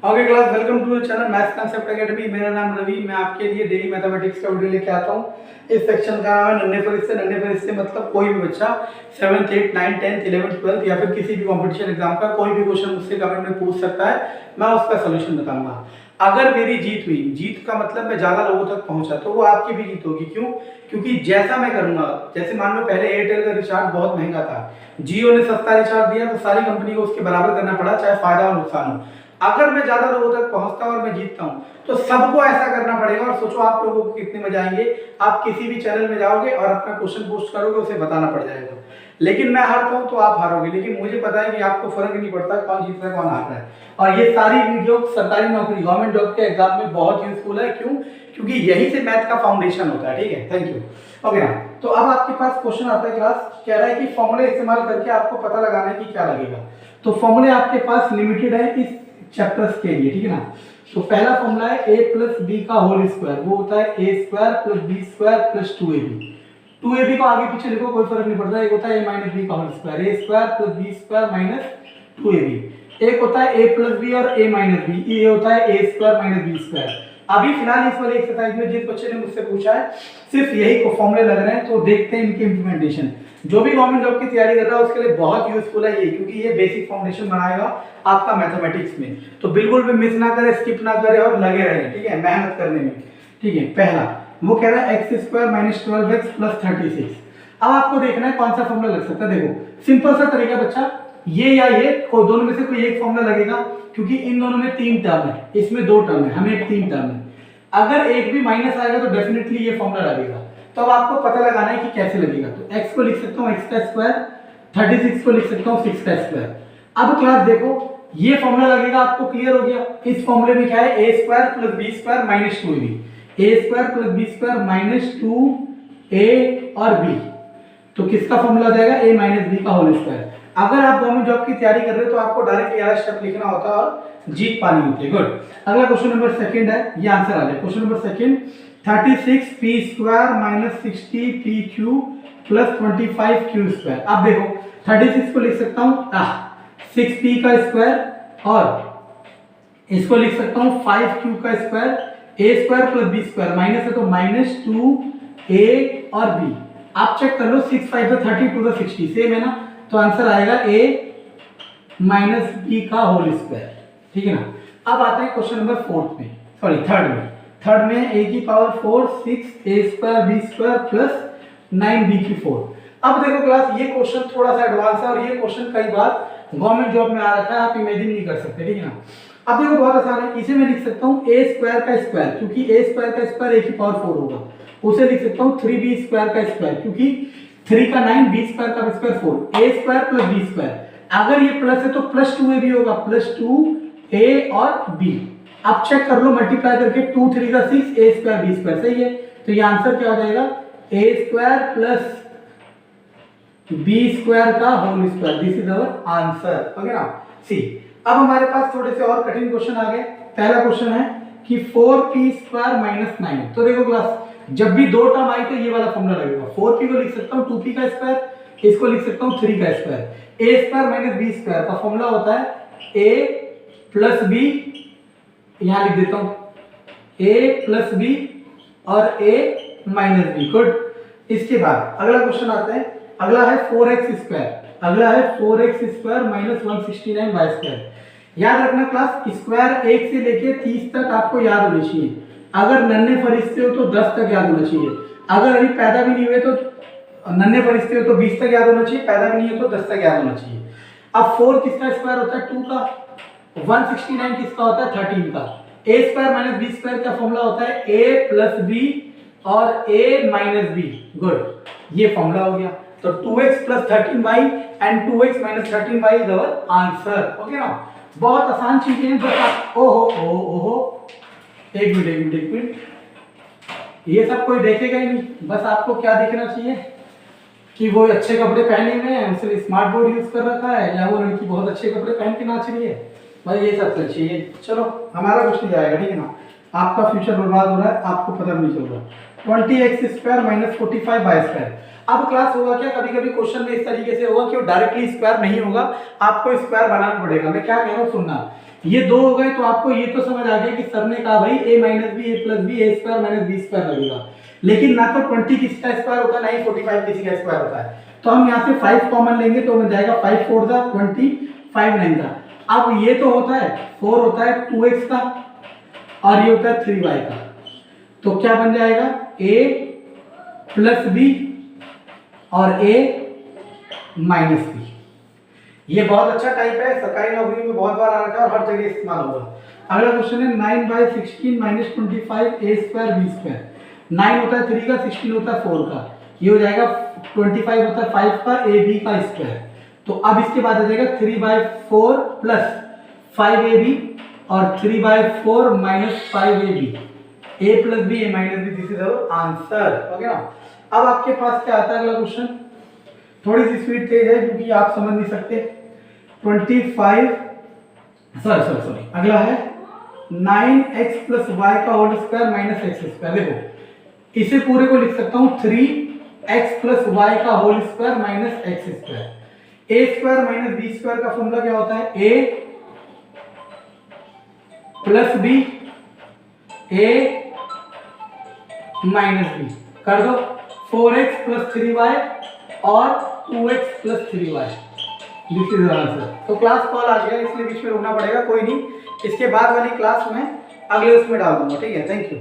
Okay class, welcome to channel maths concept academy. मेरा नाम रवि। मैं आपके लिए डेली मैथमेटिक्स का वीडियो लेके आता हूँ। इस सेक्शन का नाम है नन्हे फरिश्ते। नन्हे फरिश्ते मतलब कोई भी बच्चा 7th 8th 9th 10th 11th 12th या फिर किसी भी कंपटीशन एग्जाम का कोई भी क्वेश्चन मुझसे कमेंट में पूछ सकता है, मैं उसका सोल्यूशन बताऊंगा। अगर मेरी जीत हुई, जीत का मतलब मैं ज्यादा लोगों तक पहुंचा, तो वो आपकी भी जीत होगी। क्यों? क्योंकि जैसा मैं करूंगा, जैसे मान लो पहले एयरटेल का रिचार्ज बहुत महंगा था, जियो ने सस्ता रिचार्ज दिया, तो सारी कंपनी को उसके बराबर करना पड़ा, चाहे फायदा और नुकसान हो। अगर मैं ज्यादा लोगों तक पहुंचता हूं और मैं जीतता हूं, तो सबको ऐसा करना पड़ेगा। और सोचो आप लोगों को कितने मजा आएंगे। आप किसी भी चैनल में जाओगे और अपना क्वेश्चन पोस्ट करोगे, उसे बताना पड़ जाएगा। लेकिन मैं हारता हूं तो आप हारोगे, लेकिन मुझे पता है कि आपको फर्क नहीं पड़ता कौन जीत रहा है कौन हार रहा है। और ये सारी वीडियो सरकारी नौकरी, गवर्नमेंट जॉब के एग्जाम में बहुत यूजफुल है। क्यों? क्योंकि यही से मैथ का फाउंडेशन होता है। ठीक है, थैंक यू। ओके ना, तो अब आपके पास क्वेश्चन आता है। क्लास कह रहा है कि फॉर्मूले इस्तेमाल करके आपको पता लगाना है कि क्या लगेगा। तो फॉर्मूले आपके पास लिमिटेड है इस चैप्टर्स के लिए, ठीक है ना। तो पहला फॉर्मूला है a प्लस बी का होल स्क्वायर, वो होता है a square plus B square plus 2ab। 2ab को आगे पीछे लिखो, कोई फर्क नहीं पड़ता। एक होता है a माइनस बी का whole square, a square plus B square minus 2ab। एक होता है a प्लस बी और a माइनस बी, ये होता है a square minus B square. अभी फिलहाल इस वाले एक्सरसाइज में जिस बच्चे ने मुझसे पूछा है, सिर्फ यही फॉर्मूले लग रहे हैं, तो देखते हैं इनकी इंप्लीमेंटेशन। जो भी गवर्नमेंट जॉब की तैयारी कर रहा है उसके लिए बहुत यूजफुल है ये, क्योंकि ये बेसिक फाउंडेशन बनाएगा आपका मैथमेटिक्स में। तो बिल्कुल भी मिस ना करे, स्किप ना करे और लगे रहे, ठीक है, मेहनत करने में। ठीक है, पहला वो कह रहा है x square minus 12x plus 36। अब आपको देखना है कौन सा फॉर्मूला लग सकता है। देखो सिंपल सा तरीका बच्चा, ये या ये दोनों में से कोई एक फॉर्मूला लगेगा, क्योंकि इन दोनों में 3 टर्म है, इसमें 2 टर्म है, हमें 3 टर्म है। अगर एक भी माइनस आएगा तो डेफिनेटली ये फॉर्मूला लगेगा। तो अब आपको पता लगाना है कि कैसे लगेगा। तो x को लिख सकता हूँ x का स्क्वायर, 36 को लिख सकता हूँ 6 का स्क्वायर। अब क्लास देखो, ये फॉर्मूला लगेगा, आपको क्लियर हो गया। इस फॉर्मूले में क्या है, a square plus B square minus 2ab, a square plus B square minus 2a और b। तो किसका फॉर्मूला हो जाएगा, a माइनस बी का होल स्क्वायर। अगर आप गवर्नमेंट जॉब की तैयारी कर रहे हो तो आपको डायरेक्ट ये वाला स्टेप लिखना होता है और जीत पानी होती है। गुड। अगला क्वेश्चन नंबर सेकंड है, ये आंसर आ जाए। Question number second, 36 P square minus 60 P Q plus 25 Q square. अब देखो 36 को लिख सकता हूँ 6p का स्क्वायर और इसको लिख सकता हूँ 5q का square, a square plus b square, minus है तो माइनस 2a और b। आप चेक कर लो, 6 5 30 2 60 सेम है ना, तो आंसर आएगा a माइनस बी का होल स्क्वायर। ठीक है ना। अब आते हैं क्वेश्चन नंबर फोर्थ में, सॉरी थर्ड में a की power 4 6 a square b square plus 9b की 4। अब देखो क्लास, ये क्वेश्चन थोड़ा सा एडवांस है और ये क्वेश्चन कई बार गवर्नमेंट जॉब में आ रखा है, आप इमेजिन नहीं कर सकते। ठीक है ना। अब देखो बहुत आसान है, इसे मैं लिख सकता हूँ a स्क्वायर का स्क्वायर, क्योंकि a स्क्वायर का स्क्वायर a की पावर 4 होगा। उसे लिख सकता हूँ 3b स्क्वायर का स्क्वायर, क्योंकि 3 का 9, b स्क्वायर का square 4, a square plus b square. अगर ये प्लस है तो प्लस 2ab होगा, प्लस 2a और b। अब चेक कर लो मल्टीप्लाई करके, 2 3 का 6 a स्क्वायर b स्क्वायर, सही है। तो ये आंसर क्या हो जाएगा, a square plus b square का whole square. This is our answer. Okay ना। सी, अब हमारे पास थोड़े से और कठिन क्वेश्चन आ गए। पहला क्वेश्चन है कि 4p स्क्वायर माइनस 9। तो देखो क्लास, जब भी दो टर्म आई तो ये वाला फॉर्मूला लगेगा। 4p को लिख सकता हूँ 2p का स्क्वायर, इसको लिख सकता हूँ 3 का square. a square minus b square का फॉर्मूला होता है a प्लस b, यहां लिख देता हूं a प्लस b और a माइनस b। गुड। इसके बाद अगला क्वेश्चन आता है, अगला है 4x स्क्वायर, अगला है 4x square minus 169 Y square. याद रखना क्लास, स्क्वायर 1 से लेके 30 तक आपको याद होनी चाहिए। अगर नन्हे फरिश्ते हो तो 10 तक याद होना चाहिए। अगर अभी पैदा भी नहीं हुए तो नन्हे फरिश्ते हो तो 20 तक याद होना चाहिए, पैदा भी नहीं हो तो 10 तक याद होना चाहिए। अब 4 किसका स्क्वायर होता है, 2 का। 169 किसका होता है, 13 का। a square minus b square का फॉर्मूला होता है a प्लस b और a माइनस b। गुड, ये फॉर्मूला हो गया। तो 2x plus 13y and 2x minus 13y is our answer. Okay ना। बहुत आसान चीजें हैं, बस आप ओहो एक मिनट, ये सब कोई देखेगा ही नहीं। बस आपको क्या देखना चाहिए कि वो अच्छे कपड़े पहने हुए हैं, उसने स्मार्ट बोर्ड यूज कर रखा है, या वो लड़की बहुत अच्छे कपड़े पहन के नाच रही है। भाई ये सब चाहिए। चलो, हमारा कुछ नहीं जाएगा, ठीक है ना। आपका फ्यूचर बर्बाद हो रहा है, आपको पता नहीं चल रहा। 20x² minus 45y²। अब क्लास होगा क्या, कभी कभी क्वेश्चन में इस तरीके से होगा कि वो डायरेक्टली स्क्वायर नहीं होगा, आपको स्क्वायर बनाना पड़ेगा। मैं क्या कह रहा हूँ सुनना, ये दो हो गए तो आपको ये तो समझ आ गया कि सर ने कहा भाई a minus B A plus B a² minus b² लगेगा, लेकिन ना तो 20 किसी का स्क्वायर होता है ना ही 45 किसी का स्क्वायर होता है। तो हम यहाँ से 5 कॉमन लेंगे तो बन जाएगा 5 4 जा 20, 5 9 जा। अब ये तो होता है 4 होता है 2x का और ये होता है 3y का, तो क्या बन जाएगा a प्लस बी और a माइनस बी। ये बहुत अच्छा टाइप है, सरकारी नौकरी में बहुत बार आ रखा है और हर जगह इस्तेमाल होगा। अगला क्वेश्चन है 9/16 माइनस 25 a² b²। 9 होता है 3 का, 16 होता है 4 का, ये हो जाएगा 25 होता है 5 का, a b का स्क्वायर। तो अब इसके बाद आ जाएगा 3/4 प्लस 5ab और 3/4 minus 5ab, a plus B a minus B, this is our answer. Okay ना। अब आपके पास क्या आता है अगला क्वेश्चन, थोड़ी सी स्पीड तेज है क्योंकि आप समझ नहीं सकते। 25 सॉरी अगला है 9x प्लस y का होल स्क्वायर माइनस x²। देखो इसे पूरे को लिख सकता हूँ 3x प्लस y का whole square minus x²। a² minus b² का फॉर्मूला क्या होता है, a plus b a minus b। कर दो 4x प्लस 3y और 2x plus 3y, this is answer. तो क्लास कॉल आ गया इसलिए बीच में रुकना पड़ेगा, कोई नहीं, इसके बाद वाली क्लास में अगले उसमें डाल दूंगा, ठीक है। Thank you.